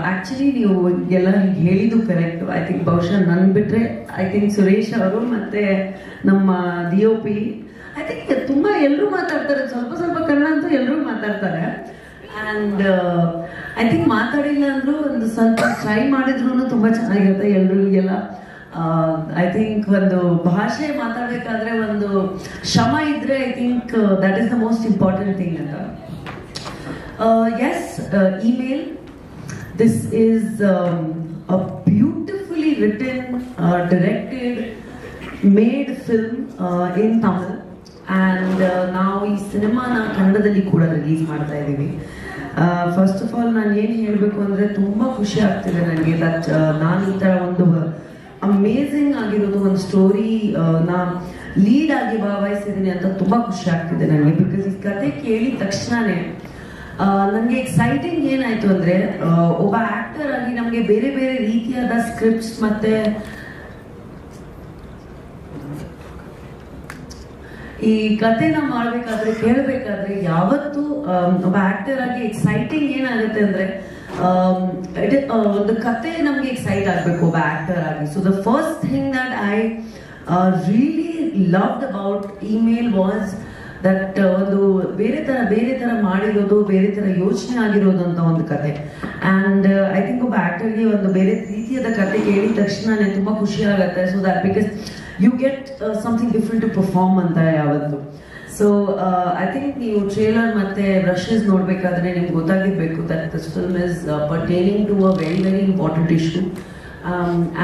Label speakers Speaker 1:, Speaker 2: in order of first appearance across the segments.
Speaker 1: Actually ನೀವು ಎಲ್ಲ ಹೇಳಿದ್ದು ಕರೆಕ್ಟ್. ಐ ಥಿಂಕ್ ಬಹುಶಃ ನನ್ ಬಿಟ್ರೆ ಐ ಥಿಂಕ್ ಸುರೇಶ್ ಅವರು ಮತ್ತೆ ನಮ್ಮ DOP ಐ ಥಿಂಕ್ ತುಂಬಾ ಎಲ್ಲರೂ ಮಾತಾಡ್ತಾರೆ, ಸ್ವಲ್ಪ ಸ್ವಲ್ಪ ಕನ್ನಡ ಅಂತೂ ಎಲ್ಲರೂ ಮಾತಾಡ್ತಾರೆ. ಆ್ಯಂಡ್ ಐ ಥಿಂಕ್ ಮಾತಾಡಿಲ್ಲ ಅಂದ್ರೂ ಒಂದು ಸ್ವಲ್ಪ ಟ್ರೈ ಮಾಡಿದ್ರು ತುಂಬಾ ಚೆನ್ನಾಗಿರುತ್ತೆ ಎಲ್ರಿಗೆಲ್ಲ. ಐ ಥಿಂಕ್ ಒಂದು ಭಾಷೆ ಮಾತಾಡಬೇಕಾದ್ರೆ ಒಂದು ಶ್ರಮ ಇದ್ರೆ I think that is the most important thing ಅಂತ. Yes, email. This is a beautifully written, directed, made film in Tamil, and now ee cinema na kannadalli kuda release ಮಾಡ್ತಾ ಇದೀವಿ. ಫಸ್ಟ್ ಆಫ್ ಆಲ್ ನಾನು ಏನು ಹೇಳಬೇಕು ಅಂದರೆ ತುಂಬ ಖುಷಿ ಆಗ್ತಿದೆ ನನಗೆ ದಟ್ ನಾನು ಈ ಥರ ಒಂದು ಅಮೇಝಿಂಗ್ ಆಗಿರೋದು ಒಂದು ಸ್ಟೋರಿ ನಾ ಲೀಡ್ ಆಗಿ ಭಾಗವಹಿಸಿದ್ದೀನಿ ಅಂತ ತುಂಬ ಖುಷಿ ಆಗ್ತಿದೆ ನನಗೆ. ಬಿಕಾಸ್ ಈ ಕತೆ ಕೇಳಿದ ತಕ್ಷಣನೇ ನನಗೆ ಎಕ್ಸೈಟಿಂಗ್ ಏನಾಯ್ತು ಅಂದರೆ, ಒಬ್ಬ ಆಕ್ಟರ್ ಆಗಿ ನಮಗೆ ಬೇರೆ ಬೇರೆ ರೀತಿಯಾದ ಸ್ಕ್ರಿಪ್ಟ್ಸ್ ಮತ್ತೆ ಈ ಕತೆನ ಮಾಡಬೇಕಾದ್ರೆ ಕೇಳಬೇಕಾದ್ರೆ ಯಾವತ್ತು ಒಬ್ಬ ಆಕ್ಟರ್ ಆಗಿ ಎಕ್ಸೈಟಿಂಗ್ ಏನಾಗುತ್ತೆ ಅಂದ್ರೆ ಒಂದು ಕತೆ ನಮ್ಗೆ ಎಕ್ಸೈಟ್ ಆಗ್ಬೇಕು ಒಬ್ಬ ಆಕ್ಟರ್ ಆಗಿ. So the first thing that I really loved about email was that ಒಂದು ಬೇರೆ ತರ ಮಾಡಿರೋದು, ಬೇರೆ ತರ ಯೋಚನೆ ಆಗಿರೋದು ಅಂತ ಒಂದು ಕತೆ. ಅಂಡ್ ಐ ಥಿಂಕ್ ಒಬ್ಬ ಆಕ್ಟರ್ಗೆ ಒಂದು ಬೇರೆ ರೀತಿಯಾದ ಕತೆ ಕೇಳಿದ ತಕ್ಷಣನೇ ತುಂಬಾ ಖುಷಿ ಆಗುತ್ತೆ. So that because you get something different to perform ಅಂತ ಯಾವತ್ತು. ಸೊ ಐ ಥಿಂಕ್ ನೀವು ಟ್ರೇಲರ್ ಮತ್ತೆ ರಶಸ್ ನೋಡ್ಬೇಕಾದ್ರೆ ನಿಮ್ಗೆ ಗೊತ್ತಾಗಿರ್ಬೇಕು that this film is pertaining to a very very important issue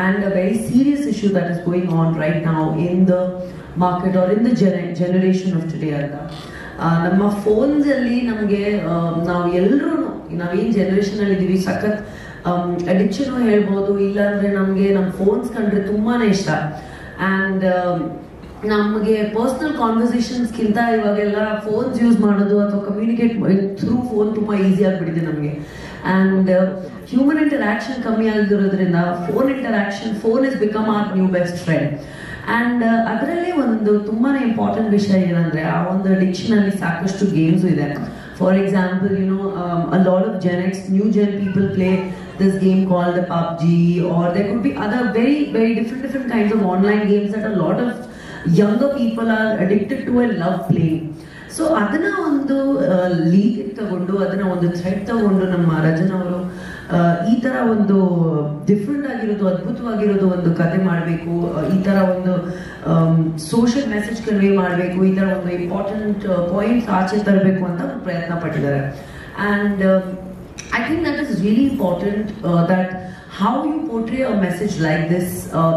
Speaker 1: and a very serious issue that is going on right now in the market or in the generation of today ಅಂತ. ನಮ್ಮ phones ಅಲ್ಲಿ ನಮಗೆ ನಾವು ಎಲ್ಲರೂ ನಾವೇನು generation ಅಲ್ಲಿ ಇದೀವಿ ಸಖತ್ ಅಡಿಕ್ಷನ್ ಹೇಳ್ಬೋದು, ಇಲ್ಲಾಂದ್ರೆ ನಮಗೆ ನಮ್ಮ ಫೋನ್ಸ್ ಕಂಡ್ರೆ ತುಂಬಾನೇ ಇಷ್ಟ. ಆ್ಯಂಡ್ ನಮಗೆ ಪರ್ಸನಲ್ ಕಾನ್ವರ್ಸೇಷನ್ಸ್ಗಿಂತ ಇವಾಗೆಲ್ಲ ಫೋನ್ಸ್ ಯೂಸ್ ಮಾಡೋದು ಅಥವಾ ಕಮ್ಯುನಿಕೇಟ್ ಥ್ರೂ ಫೋನ್ ತುಂಬ ಈಸಿ ಆಗಿಬಿಟ್ಟಿದೆ ನಮಗೆ. ಆ್ಯಂಡ್ ಹ್ಯೂಮನ್ ಇಂಟರಾಕ್ಷನ್ ಕಮ್ಮಿ ಆಗಿರೋದ್ರಿಂದ phone is become our new best friend. And ಅದರಲ್ಲಿ ಒಂದು ತುಂಬಾ ಇಂಪಾರ್ಟೆಂಟ್ ವಿಷಯ ಏನಂದರೆ, ಆ ಒಂದು ಡಿಕ್ಷನಲ್ಲಿ ಸಾಕಷ್ಟು ಗೇಮ್ಸು ಇದೆ. For example, a lot of Gen X, new gen people play this game called the PUBG, or there could be other very, very different kinds of online games that a lot of younger people are addicted to and love playing. So ಅದನ್ನ ಒಂದು lead ತಗೊಂಡು, ಅದನ್ನ ಒಂದು thread ತಗೊಂಡು ನಮ್ಮ ರಜನ್ ಅವರು ಈ ತರ ಒಂದು ಡಿಫ್ರೆಂಟ್ ಆಗಿರೋದು, ಅದ್ಭುತವಾಗಿರೋದು ಒಂದು ಕತೆ ಮಾಡಬೇಕು, ಈ ತರ ಒಂದು ಸೋಷಿಯಲ್ ಮೆಸೇಜ್ ಕನ್ವೆ ಮಾಡಬೇಕು, ಈ ತರ ಒಂದು ಇಂಪಾರ್ಟೆಂಟ್ ಪಾಯಿಂಟ್ಸ್ ಆಚೆ ತರಬೇಕು ಅಂತ ಪ್ರಯತ್ನ ಪಟ್ಟಿದ್ದಾರೆ. And I think that is really important that how you portray a message like this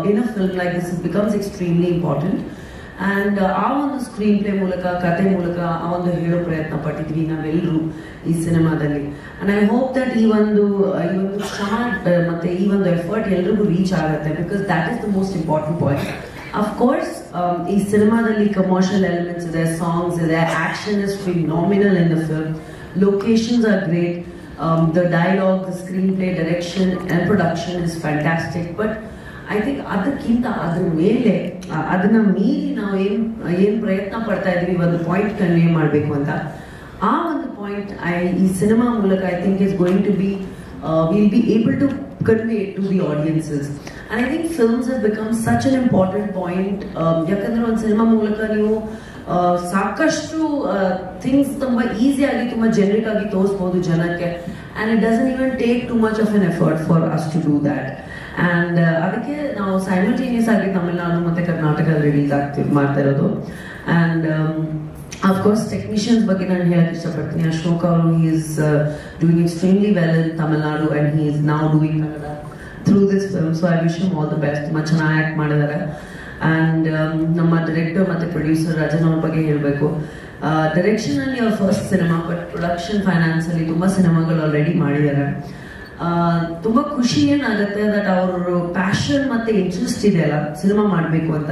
Speaker 1: in a film like this becomes extremely important. And ಆ ಒಂದು ಸ್ಕ್ರೀನ್ ಪ್ಲೇ ಮೂಲಕ, ಕತೆ ಮೂಲಕ ಆ ಒಂದು ಹೇಳೋ ಪ್ರಯತ್ನ ಪಟ್ಟಿದ್ವಿ ನಾವೆಲ್ಲರೂ ಈ ಸಿನಿಮಾದಲ್ಲಿ. ಅಂಡ್ ಐ ಹೋಪ್ ದಟ್ ಈ ಒಂದು ಶ್ರಮ ಮತ್ತೆ ಈ ಒಂದು ಎಫರ್ಟ್ ಎಲ್ರಿಗೂ ರೀಚ್ ಆಗುತ್ತೆ, because that is the most important point. Of course ಈ ಸಿನಿಮಾದಲ್ಲಿ ಕಮರ್ಷಿಯಲ್ ಎಲಿಮೆಂಟ್ಸ್ ಇದೆ, ಸಾಂಗ್ಸ್ ಇದೆ, action is phenomenal in the film, locations R great, the dialogue, the screenplay, direction and production is fantastic. But I think ಅದಕ್ಕಿಂತ ಅದ್ರ ಮೇಲೆ ಅದನ್ನ ಮೀರಿ ನಾವು ಏನ್ ಪ್ರಯತ್ನ ಪಡ್ತಾ ಇದೀವಿ ಒಂದು ಪಾಯಿಂಟ್ ಕನ್ವೆ ಮಾಡಬೇಕು ಅಂತ. ಆ ಒಂದು ಪಾಯಿಂಟ್ ಈ ಸಿನಿಮಾ ಮೂಲಕ I think is going to be will be able to convey to the audiences. And I think films have become such an important point. ಯಾಕಂದ್ರೆ ಒಂದು ಸಿನಿಮಾ ಮೂಲಕ ನೀವು ಸಾಕಷ್ಟು ಥಿಂಗ್ಸ್ ತುಂಬಾ ಈಸಿಯಾಗಿ ತುಂಬಾ ಜನರಿಕ್ ಆಗಿ ತೋರಿಸಬಹುದು ಜನಕ್ಕೆ. And it doesn't even take too much of an effort for us to do that. And ಅದಕ್ಕೆ ನಾವು ಸೈಮಲ್ಟೇನಿಯಸ್ ಆಗಿ ತಮಿಳುನಾಡು ಮತ್ತೆ ಕರ್ನಾಟಕ ರಿಲೀಸ್ ಮಾಡ್ತಾ ಇರೋದು. ಅಂಡ್ ಅಫ್ಕೋರ್ಸ್ ಟೆಕ್ನಿಷಿಯನ್ಸ್ ಬಗ್ಗೆ ನಾನು ಹೇಳಕ್ ಇಷ್ಟಪಡ್ತೀನಿ. ಅಶೋಕ್ ಅವರು he is doing extremely well in Tamil Nadu and he is now doing Kannada through this film. So I wish him all the best. ತುಂಬಾ ಚೆನ್ನಾಗಿ ಆಕ್ಟ್ ಮಾಡಿದ್ದಾರೆ. ಅಂಡ್ ನಮ್ಮ ಡೈರೆಕ್ಟರ್ ಮತ್ತೆ ಪ್ರೊಡ್ಯೂಸರ್ ರಜನ್ ಅವ್ರ ಬಗ್ಗೆ ಹೇಳಬೇಕು. ಡೈರೆಕ್ಷನ್ ಅಲ್ಲಿ ಅವ್ರ first cinema, but production finance ಅಲ್ಲಿ ತುಂಬಾ ಸಿನಿಮಾಗಳು ಆಲ್ರೆಡಿ ಮಾಡಿದ್ದಾರೆ. ತುಂಬಾ ಖುಷಿ ಏನಾಗುತ್ತೆ ದಟ್ ಅವ್ರ ಪ್ಯಾಷನ್ ಮತ್ತೆ ಇಂಟ್ರೆಸ್ಟ್ ಇದೆ ಅಲ್ಲ ಸಿನಿಮಾ ಮಾಡಬೇಕು ಅಂತ,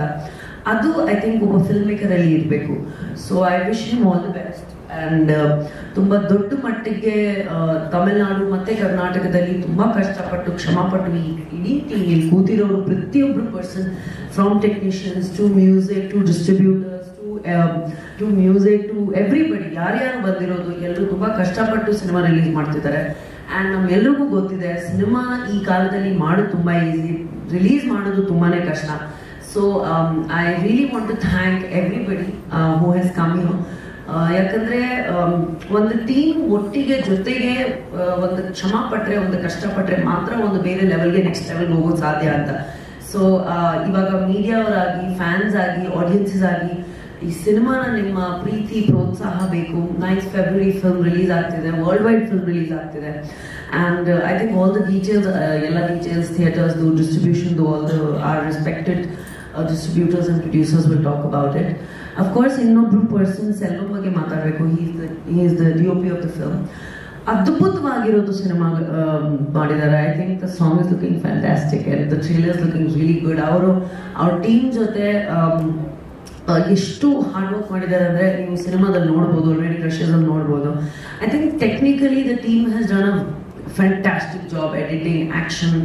Speaker 1: ಅದು ಐ ಥಿಂಕ್ ಒಬ್ಬ ಫಿಲ್ಮ್ ಮೇಕರ್ ಅಲ್ಲಿ ಇರಬೇಕು. So I wish him all the best. And ತುಂಬಾ ದೊಡ್ಡ ಮಟ್ಟಿಗೆ ತಮಿಳುನಾಡು ಮತ್ತೆ ಕರ್ನಾಟಕದಲ್ಲಿ ತುಂಬಾ ಕಷ್ಟಪಟ್ಟು ಶ್ರಮಪಟ್ಟು ಇಡೀ ಟೀಮ್ ಕೂತಿರೋರು ಪ್ರತಿಯೊಬ್ರು person, from technicians to music to distributors to music to everybody, ಯಾರ್ಯಾರು ಬಂದಿರೋದು ಎಲ್ಲರೂ ತುಂಬಾ ಕಷ್ಟಪಟ್ಟು ಸಿನಿಮಾ ರಿಲೀಸ್ ಮಾಡ್ತಿದ್ದಾರೆ. ಆ್ಯಂಡ್ ನಮ್ಮೆಲ್ರಿಗೂ ಗೊತ್ತಿದೆ ಸಿನಿಮಾ ಈ ಕಾಲದಲ್ಲಿ ಮಾಡೋದು ತುಂಬ ಈಸಿ, ರಿಲೀಸ್ ಮಾಡೋದು ತುಂಬಾ ಕಷ್ಟ. So I really want to thank everybody who has come you. ಯಾಕಂದ್ರೆ ಒಂದು ಟೀಮ್ ಒಟ್ಟಿಗೆ ಜೊತೆಗೆ ಒಂದು ಶ್ರಮ ಪಟ್ಟರೆ, ಒಂದು ಕಷ್ಟಪಟ್ಟರೆ ಮಾತ್ರ ಒಂದು ಬೇರೆ ಲೆವೆಲ್ಗೆ ನೆಕ್ಸ್ಟ್ ಲೆವೆಲ್ಗೆ ಹೋಗೋದು ಸಾಧ್ಯ ಅಂತ. ಸೊ ಇವಾಗ ಮೀಡಿಯಾವರಾಗಿ, ಫ್ಯಾನ್ಸ್ ಆಗಿ, ಆಡಿಯನ್ಸಸ್ ಆಗಿ ಈ ಸಿನಿಮಾನ ನಿಮ್ಮ ಪ್ರೀತಿ ಪ್ರೋತ್ಸಾಹ ಬೇಕು. 9th February ಫಿಲ್ಮ್ ರಿಲೀಸ್ ಆಗ್ತಿದೆ, ವರ್ಲ್ಡ್ ವೈಡ್ ಫಿಲ್ಮ್ ರಿಲೀಸ್ ಆಗ್ತಿದೆ. And I think all the details, ಎಲ್ಲ ಡೀಟೇಲ್ಸ್, ಥಿಯೇಟರ್ಸ್ದು, ಡಿಸ್ಟ್ರಿಬ್ಯೂಷನ್ದು, all the are respected distributors and producers will talk about it. Of course, ಇನ್ನೊಬ್ರು ಪರ್ಸನ್ ಸೆಲ್ವಂ ಬಗ್ಗೆ ಮಾತಾಡಬೇಕು. he is the DOP of the film. ಅದ್ಭುತವಾಗಿರೋದು cinema ಮಾಡಿದ್ದಾರೆ. I think the song is looking fantastic and the trailer is looking really good. ಅವ್ರ team ಜೊತೆ ಎಷ್ಟು hard work ಮಾಡಿದ್ದಾರೆ ಅಂದರೆ ನೀವು ಸಿನಿಮಾದಲ್ಲಿ ನೋಡ್ಬೋದು, ಆಲ್ರೆಡಿ ರಶಸಲ್ಲಿ ನೋಡ್ಬೋದು. I think technically the team has done a fantastic job, editing, action.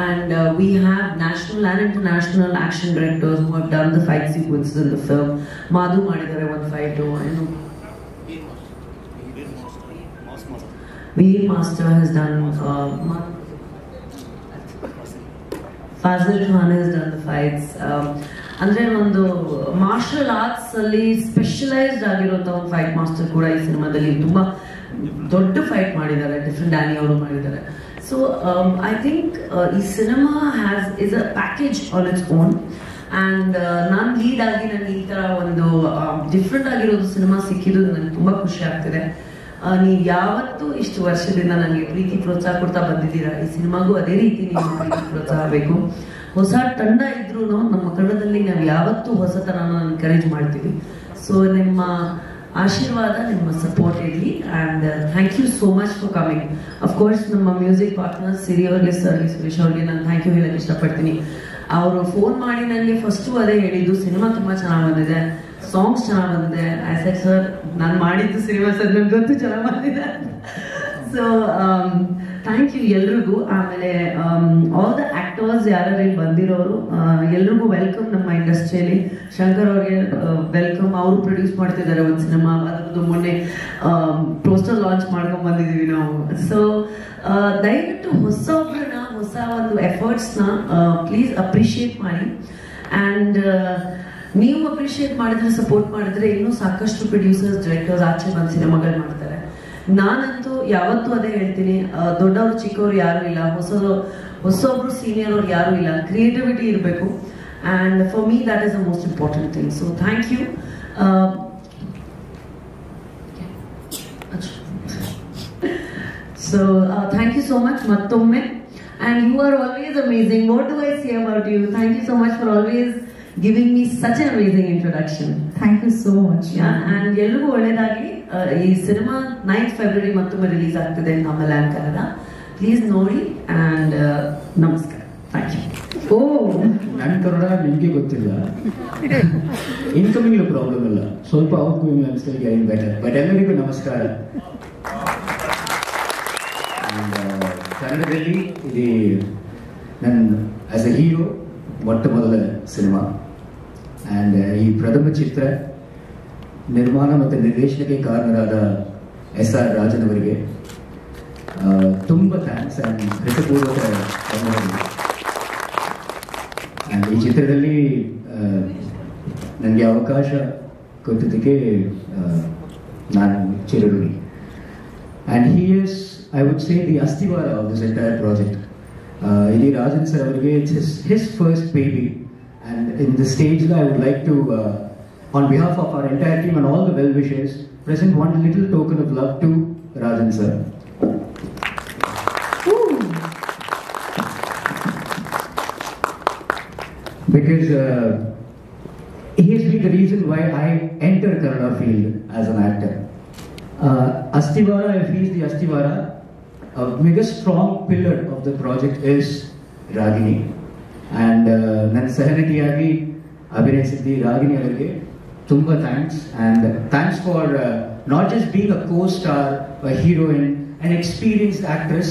Speaker 1: And we have national and international action directors who have done the fight sequences in the film. Madhu Madidare one fight, I know. Veer Master has done. Fazil Khan has done the fights. ಅಂದ್ರೆ ಒಂದು martial arts ಅಲ್ಲಿ specialised ಆಗಿರುವಂತ ಒಂದು fight master ಕೂಡ ಈ ಸಿನಿಮಾದಲ್ಲಿ ತುಂಬಾ ದೊಡ್ಡ ಫೈಟ್ ಮಾಡಿದ್ದಾರೆ. ಡಿಫ್ರೆಂಟ್ ಡ್ಯಾನಿ ಅವರು ಮಾಡಿದ್ದಾರೆ. So I think ಈ cinema is a package on its own. And ನಾನು ಲೀಡ್ ಆಗಿ ನನಗೆ ಈ ಥರ ಒಂದು ಡಿಫ್ರೆಂಟ್ ಆಗಿರೋದು ಸಿನಿಮಾ ಸಿಕ್ಕಿದ್ದು ನನಗೆ ತುಂಬ ಖುಷಿ ಆಗ್ತಿದೆ. ನೀವು ಯಾವತ್ತೂ ಇಷ್ಟು ವರ್ಷದಿಂದ ನನಗೆ ಪ್ರೀತಿ ಪ್ರೋತ್ಸಾಹ ಕೊಡ್ತಾ ಬಂದಿದ್ದೀರಾ, ಈ ಸಿನಿಮಾಗೂ ಅದೇ ರೀತಿ ನೀವು ಪ್ರೀತಿ ಪ್ರೋತ್ಸಾಹ ಬೇಕು. ಹೊಸ ತಂಡ ಇದ್ರೂ ನಮ್ಮ ಕನ್ನಡದಲ್ಲಿ ನಾವು ಯಾವತ್ತೂ ಹೊಸತನ ಎನ್ಕರೇಜ್ ಮಾಡ್ತೀವಿ. ಸೊ ನಿಮ್ಮ ಆಶೀರ್ವಾದ, ನಿಮ್ಮ ಸಪೋರ್ಟ್ ಇರಲಿ. And thank you so much for coming. Of course ನಮ್ಮ ಮ್ಯೂಸಿಕ್ ಪಾರ್ಟ್ನರ್ಸ್ ಸಿರಿ ಅವ್ರಿಗೆ, ಸರ್ಗೆ, ಸುರೇಶ್ ಅವ್ರಿಗೆ ನಾನು ಥ್ಯಾಂಕ್ ಯು ಹೇಳಕ್ಕೆ ಇಷ್ಟಪಡ್ತೀನಿ. ಅವರು ಫೋನ್ ಮಾಡಿ ನನಗೆ ಫಸ್ಟು ಅದೇ ಹೇಳಿದ್ದು, ಸಿನಿಮಾ ತುಂಬ ಚೆನ್ನಾಗಿ ಬಂದಿದೆ, ಸಾಂಗ್ಸ್ ಚೆನ್ನಾಗಿ ಬಂದಿದೆ. ಐ ಸೆಡ್ ಸರ್, ನಾನು ಮಾಡಿದ್ದು ಸಿನಿಮಾ ಸರ್ ನನಗೆ ಗೊತ್ತು ಚೆನ್ನಾಗಿ ಬಂದಿದೆ. ಸೊ ಥ್ಯಾಂಕ್ ಯು ಎಲ್ರಿಗೂ. ಆಮೇಲೆ ಆಲ್ ದ ಆಕ್ಟರ್ಸ್ ಯಾರ್ಯಾರು ಇಲ್ಲಿ ಬಂದಿರೋರು ಎಲ್ರಿಗೂ ವೆಲ್ಕಮ್ ನಮ್ಮ ಇಂಡಸ್ಟ್ರಿಯಲ್ಲಿ. ಶಂಕರ್ ಅವ್ರಿಗೆ ವೆಲ್ಕಮ್. ಅವರು ಪ್ರೊಡ್ಯೂಸ್ ಮಾಡ್ತಿದ್ದಾರೆ ಒಂದು ಸಿನಿಮಾ, ಅದ್ರದ್ದು ಮೊನ್ನೆ ಪೋಸ್ಟರ್ ಲಾಂಚ್ ಮಾಡ್ಕೊಂಡ್ ಬಂದಿದ್ದೀವಿ ನಾವು. ಸೊ ದಯವಿಟ್ಟು ಹೊಸೊಬ್ರನ್ನ, ಹೊಸ ಒಂದು ಎಫರ್ಟ್ಸ್ನ ಪ್ಲೀಸ್ ಅಪ್ರಿಷಿಯೇಟ್ ಮಾಡಿ. ಆ್ಯಂಡ್ ನೀವು ಅಪ್ರಿಷಿಯೇಟ್ ಮಾಡಿದ್ರೆ, ಸಪೋರ್ಟ್ ಮಾಡಿದ್ರೆ ಇನ್ನೂ ಸಾಕಷ್ಟು ಪ್ರೊಡ್ಯೂಸರ್ಸ್, ಡೈರೆಕ್ಟರ್ಸ್ ಆಚೆ ಬಂದು ಸಿನಿಮಾಗಳು ಮಾಡ್ತಾರೆ. ನಾನಂತೂ ಯಾವತ್ತೂ ಅದೇ ಹೇಳ್ತೀನಿ, ದೊಡ್ಡವರು ಚಿಕ್ಕವರು ಯಾರು ಇಲ್ಲ, ಹೊಸೊಬ್ರು ಸೀನಿಯರ್ ಅವ್ರು ಯಾರು ಇಲ್ಲ. ಕ್ರಿಯೇಟಿವಿಟಿ ಇರಬೇಕು. And for me that is the most important thing. So thank you. So thank you so much ಮತ್ತೊಮ್ಮೆ. And you are always amazing. What do I say about you? Thank you so much for always giving me such an amazing introduction.
Speaker 2: Thank you so much.
Speaker 1: Yeah, and ಎಲ್ರಿಗೂ ಒಳ್ಳೆಯದಾಗಲಿ. ಈ cinema 9th February ಮತ್ತೊಮ್ಮೆ release ಆಗ್ತಿದೆ ನಮ್ಮ Kannada. Please ನೋಡಿ. And ನಮಸ್ಕಾರ. Thank you.
Speaker 2: Oh,
Speaker 3: ನನ್ನ ಕನ್ನಡ ನಿಮಗೆ ಗೊತ್ತಿಲ್ಲ. ಇನ್ಕಮಿಂಗ್ ಪ್ರಾಬ್ಲಮ್ ಇಲ್ಲ, ಸ್ವಲ್ಪ out going I am still getting better. But ಎಲ್ಲರಿಗೂ ನಮಸ್ಕಾರ. ಕನ್ನಡದಲ್ಲಿ ಇದು ನನ್ನ ಆಸ್ ಎ ಹೀರೋ ಮೊಟ್ಟ ಮೊದಲ ಸಿನಿಮಾ. ಆ್ಯಂಡ್ ಈ ಪ್ರಥಮ ಚಿತ್ರ ನಿರ್ಮಾಣ ಮತ್ತು ನಿರ್ದೇಶನಕ್ಕೆ ಕಾರಣರಾದ SR ರಾಜನ್ ಅವರಿಗೆ ತುಂಬ ಥ್ಯಾಂಕ್ಸ್ ಆ್ಯಂಡ್ ಹೃದಯಪೂರ್ವಕ ಧನ್ಯವಾದಗಳು. ಆ್ಯಂಡ್ ಈ ಚಿತ್ರದಲ್ಲಿ ನನಗೆ ಅವಕಾಶ ಕೊಟ್ಟಿದ್ದಕ್ಕೆ ನಾನು ಚಿರಋಣಿ. And he is, I would say, the ಅಸ್ಥಿವಾರ of this entire project. Ili Rajan sir avarge, it's his first baby, and in this stage I would like to on behalf of our entire team and all the well wishers present one little token of love to Rajan sir. Because he has been the reason why I entered Kannada field as an actor. Astivara, if he is the Astivara, a biggest strong pillar of the project is Ragini. And ನನ್ನ ಸಹನಟಿಯಾಗಿ ಅಭಿನಯಿಸಿದ್ದ ರಾಗಿಣಿ ಅವರಿಗೆ ತುಂಬ thanks. And thanks for not just being a co-star, a heroine, an experienced actress,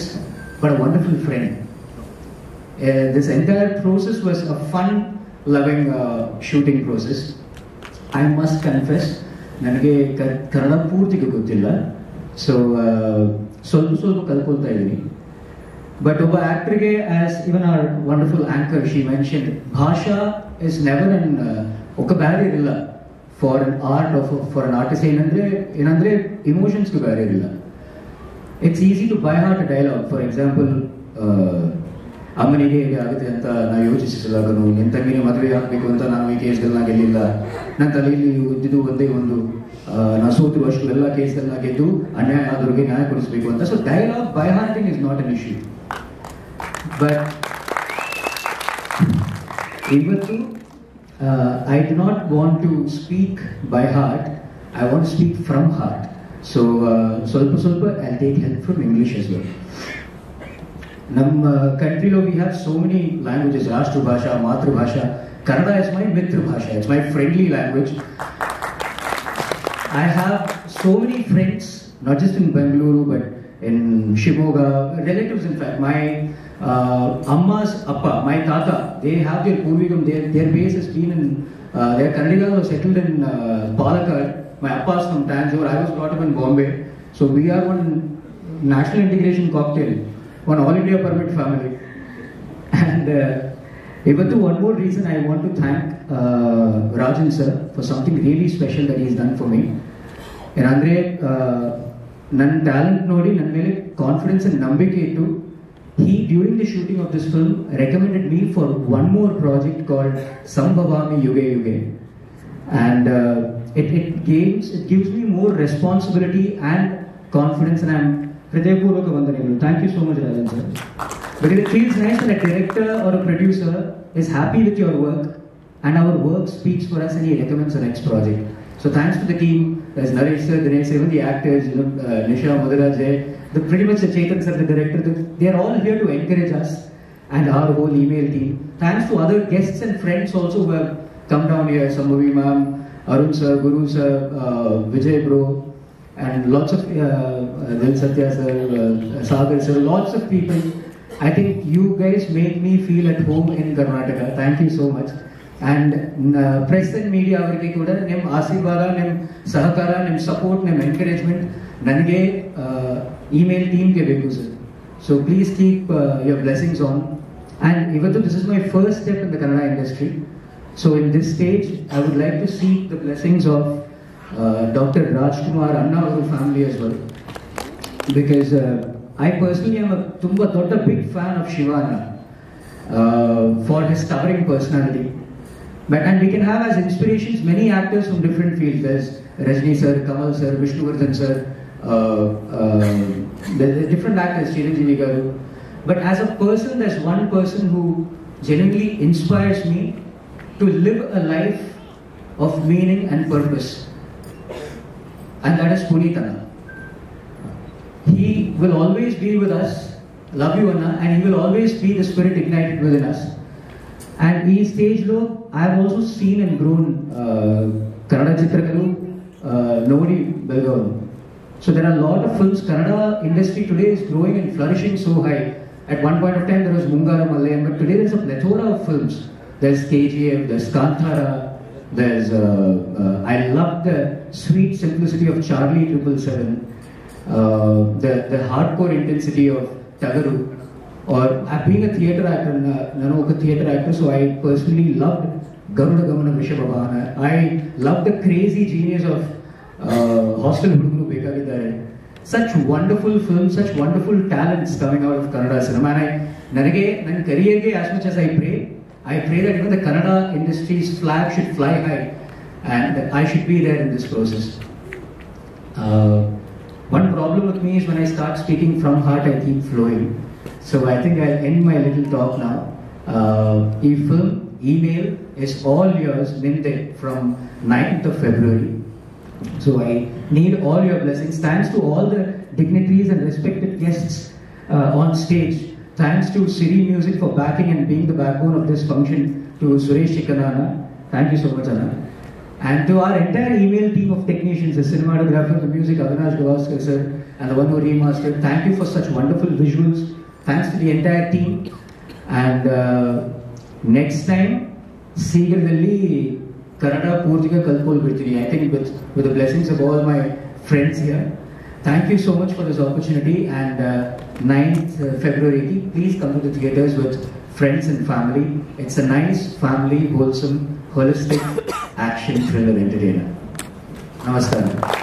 Speaker 3: but a wonderful friend. This entire process was a fun, loving shooting process. I must confess, ನನಗೆ ಕನ್ನಡ ಪೂರ್ತಿಗೆ ಗೊತ್ತಿಲ್ಲ. So ಸ್ವಲ್ಪ ಕಲ್ಕೊಳ್ತಾ ಇದ್ದೀನಿ. But ಒಬ್ಬ ಆಕ್ಟರ್ಗೆ, as even are wonderful anchor she mention, ಭಾಷಾ is never an ఒక barrier ಇಲ್ಲ for an art of for an artist. ಏನಂದ್ರೆ ಇಮೋಷನ್ಸ್ಗೂ ಬ್ಯಾರಿಯರ್ ಇಲ್ಲ. It's easy to by heart a dialogue. For example, ಅಮ್ಮನಿಗೆ ಹೇಗೆ ಆಗುತ್ತೆ ಅಂತ ನಾವು ಯೋಚಿಸಿದಾಗ, ನಿನ್ನ ತಂಗಿನ ಮದುವೆ ಆಗಬೇಕು ಅಂತ ನಾನು ಈ ಕೇಸ್ಗಳನ್ನ ಗೆಲ್ಲಿಲ್ಲ, ನನ್ನ ತಲೆಯಲ್ಲಿ ಇದ್ದಿದ್ದು ಒಂದೇ ಒಂದು, ನಾವು ಸೋತು ಅಷ್ಟು ಎಲ್ಲ ಕೇಸ್ಗಳನ್ನ ಗೆದ್ದು ಅನ್ಯಾಯ ಆದವ್ರಿಗೆ ನ್ಯಾಯ ಕೊಡಿಸಬೇಕು ಅಂತ. So dialogue by hearting is not an issue. But ಇವತ್ತು I do not want to speak by heart, I want to speak from heart. So ಸ್ವಲ್ಪ I'll take help from English as well. ನಮ್ಮ countrylo we have so many languages, Rashtra Bhasha, Matru Bhasha. Kannada is my Mitra Bhasha, it's my friendly language. I have so many friends, not just in Bengaluru but in Shimoga, relatives in fact. My Amma's Appa, my Tata, they have their Purvigam, their base has been in, their Kannadigas were settled in Palakkad. My Appa's from Tanjore, I was brought up in Bombay. So we are one national integration cocktail, one all India permit family. And even to one more reason I want to thank Rajan sir for something really special that he's done for me. And Andre, ನನ್ನ talent ನೋಡಿ ನನ್ನ ಮೇಲೆ confidence and ನಂಬಿಕೆ ಇಟ್ಟು, he during the shooting of this film recommended me for one more project called Sambhavami Yuge Yuge, and it gives me more responsibility and confidence, and I'm hridayapurvaka vandanagalu. Thank you so much, Rajan sir. Because it feels nice that a director or a producer is happy with your work and our work speaks for us and he recommends the next project. So thanks to the team. There's Naresh sir, Dinesh sir, even the actors, Nisha, Madhuraj, pretty much the Chetan sir, the director, they are all here to encourage us and our whole email team. Thanks to other guests and friends also who have come down here, Sambhavi ma'am, Arun sir, Guru sir, Vijay bro, and lots of Dil Satya sir, Sagar sir, lots of people. I think you guys make me feel at home in Karnataka. Thank you so much. And press and media ಅವರಿಗೆ ಕೂಡ ನಿಮ್ಮ ಆಶೀರ್ವಾದ, ನಿಮ್ಮ ಸಹಕಾರ, ನಿಮ್ಮ support, ನಿಮ್ಮ encouragement ನನಗೆ email ಟೀಮ್ಗೆ ಬೇಕು sir. So please keep your blessings on. And ಇವತ್ತು this is my first step in the Kannada industry. So in this stage I would like to seek the blessings of doctor Rajkumar ಅಣ್ಣ ಅವರ family as well, because I personally am ತುಂಬ ದೊಡ್ಡ big fan of Shiva ಅಣ್ಣ for his towering personality. And we can have as inspirations many actors from different fields. There's Rajni sir, Kamal sir, Vishnuvardhan sir, there's different actors, Chiranjeevi garu. But as a person, there's one person who genuinely inspires me to live a life of meaning and purpose. And that is Puneeth Anna. He will always be with us. Love you Anna. And he will always be the spirit ignited within us. And ಈ ಸ್ಟೇಜ್లో I have also seen and grown Kannada ಚಿತ್ರಗಳು ನೋಡಿ ಬೆಳೆದವರು. So there are lot of films. Kannada industry today is growing and flourishing so high. At one point of time there was Mungaram Malayam, but today there's a plethora of films. There's KGF, there's Kantara, there's I love the sweet simplicity of Charlie 777, the hardcore intensity of Tagaru. Or being a theatre actor, nanu oka theatre actor, so I personally loved Garuda Gamana Vishabhavana. I loved the crazy genius of Hostel Huduguru Bekagidare. Such wonderful films, such wonderful talents coming out of Kannada cinema. And ನನ್ನ career as much as I pray that even the Kannada industry's flag should fly high, and I should be there in this process. One problem with me is when I start speaking from heart, I keep flowing. So I think I'll end my little talk now. E-film, email is all yours, Ninde, from 9th of February. So I need all your blessings. Thanks to all the dignitaries and respected guests on stage. Thanks to Siri Music for backing and being the backbone of this function. To Suresh Chikkanana, thank you so much Anna. And to our entire email team of technicians, the cinematographer, the music, Avinash Gavaskar sir, and the one who remastered. Thank you for such wonderful visuals. Thanks to the entire team. And next time, Seegarದಲ್ಲಿ ಕನ್ನಡ ಪೂರ್ತಿಗೆ ಕಲ್ತ್ಕೊಳ್ಬಿಡ್ತೀನಿ. I think with the blessings of all my friends here. Thank you so much for this opportunity, and 9th February, please come to the theatres with friends and family. It's a nice, family, wholesome, holistic action thriller entertainer. Namaskaram.